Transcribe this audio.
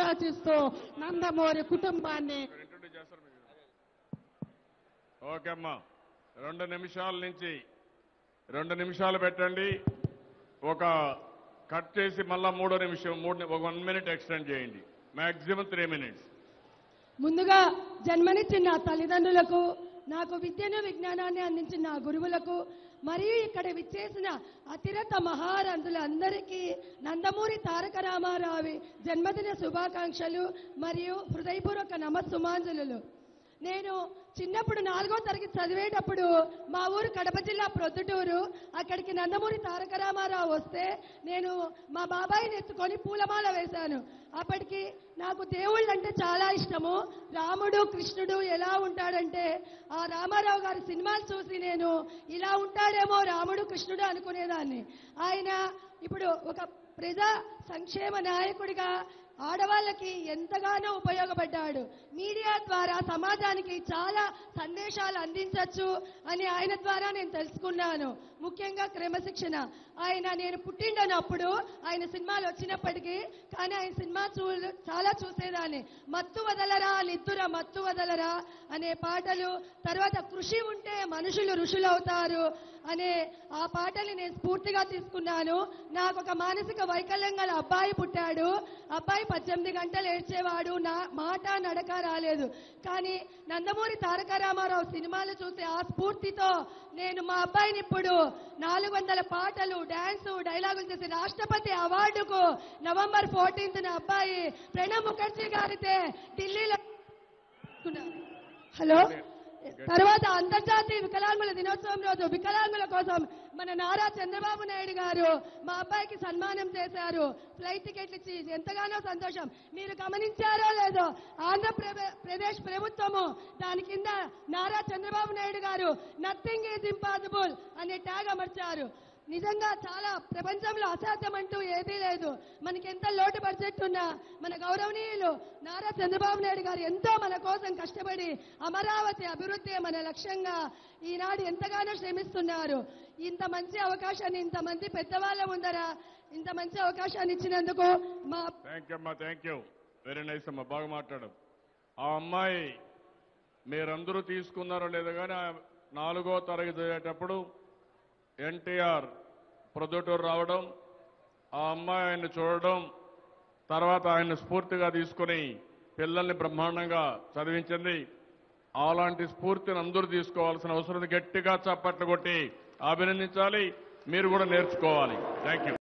ఆలోచిస్తూ నందమూరి కుటుంబాన్ని ఓకే అమ్మా 2 నిమిషాల నుంచి 2 నిమిషాలు పెట్టండి ఒక కట్ చేసి మళ్ళా 3వ నిమిషం 1 మినిట్ ఎక్స్టెండ్ చేయండి మాక్సిమం 3 మినిట్స్ ముందుగా జన్మనిచ్చిన నా తల్లిదండ్రులకు నాకు విద్యను విజ్ఞానాన్ని అందించిన నా గురువులకు మరియు ఇక్కడ విచ్చేసిన అతిరథ మహారంధులందరికీ నందమూరి తారక రామారావు జన్మదిన శుభాకాంక్షలు మరియు హృదయపూర్వక నమస్సుమాంజలు. నేను చిన్నప్పుడు 4వ తరగతి చదివేటప్పుడు మా ఊరు కడప జిల్లా ప్రొద్దుటూరు, అక్కడికి నందమూరి తారక రామారావు వస్తే నేను మా బాబాయిని ఎత్తుకొని పూలమాల వేశాను. అప్పటికి నాకు దేవుళ్ళు అంటే చాలా ఇష్టము. రాముడు కృష్ణుడు ఎలా ఉంటాడంటే ఆ రామారావు గారి సినిమాలు చూసి నేను ఇలా ఉంటాడేమో రాముడు కృష్ణుడు అనుకునేదాన్ని. ఆయన ఇప్పుడు ఒక ప్రజా సంక్షేమ నాయకుడిగా ఆడవాళ్ళకి ఎంతగానో ఉపయోగపడ్డాడు. మీడియా ద్వారా సమాజానికి చాలా సందేశాలు అందించవచ్చు అని ఆయన ద్వారా నేను తెలుసుకున్నాను. ముఖ్యంగా క్రమశిక్షణ. నేను పుట్టిండనప్పుడు ఆయన సినిమాలు వచ్చినప్పటికీ కానీ ఆయన సినిమా చాలా చూసేదాన్ని. మత్తు వదలరా నిద్దుర మత్తు వదలరా అనే పాటలు, తర్వాత కృషి ఉంటే మనుషులు ఋషులవుతారు అనే ఆ పాటల్ని నేను స్ఫూర్తిగా తీసుకున్నాను. నాకు ఒక మానసిక వైకల్యం గల అబ్బాయి పుట్టాడు. అబ్బాయి 18 గంటలు ఏడ్చేవాడు. నా మాట నడక రాలేదు. కానీ నందమూరి తారక రామారావు సినిమాలు చూసి ఆ స్ఫూర్తితో నేను మా అబ్బాయిని ఇప్పుడు 400 పాటలు డాన్సు డైలాగులు చేసి రాష్ట్రపతి అవార్డుకు నవంబర్ 14న అబ్బాయి ప్రణబ్ ముఖర్జీ గారితే ఢిల్లీలో. హలో, తర్వాత అంతర్జాతీయ వికలాంగుల దినోత్సవం రోజు వికలాంగుల కోసం మన నారా చంద్రబాబు నాయుడు గారు మా అబ్బాయికి సన్మానం చేశారు. ఫ్లైట్ టికెట్లు ఇచ్చి ఎంతగానో సంతోషం. మీరు గమనించారో లేదో ఆంధ్రప్రదేశ్ ప్రభుత్వము దాని కింద నారా చంద్రబాబు నాయుడు గారు నథింగ్ ఈజ్ ఇంపాసిబుల్ అనే ట్యాగ్ అమర్చారు. నిజంగా చాలా ప్రపంచంలో అసాధ్యం అంటూ ఏదీ లేదు. మనకి ఎంత లోటు బడ్జెట్ ఉన్నా మన గౌరవనీయులు నారా చంద్రబాబు నాయుడు గారు ఎంతో మన కోసం కష్టపడి అమరావతి అభివృద్ధి మన లక్ష్యంగా ఈనాడు ఎంతగానో శ్రమిస్తున్నారు. ఇంత మంచి అవకాశాన్ని ఇంతమంది పెద్దవాళ్ళ ముందర ఇంత మంచి అవకాశాన్ని ఇచ్చినందుకు మా థ్యాంక్ యూ వెరీ నైస్ అమ్మా, బాగా మాట్లాడు. ఆ అమ్మాయి మీరందరూ తీసుకున్నారో లేదో కానీ 4వ తరగతి చదివేటప్పుడు ఎన్టీఆర్ ప్రొద్దుటూరు రావడం, ఆ అమ్మాయి ఆయన చూడడం, తర్వాత ఆయన స్ఫూర్తిగా తీసుకుని పిల్లల్ని బ్రహ్మాండంగా చదివించింది. అలాంటి స్ఫూర్తిని అందరూ తీసుకోవాల్సిన అవసరం. గట్టిగా చప్పట్లు కొట్టి అభినందించాలి. మీరు కూడా నేర్చుకోవాలి. Thank you.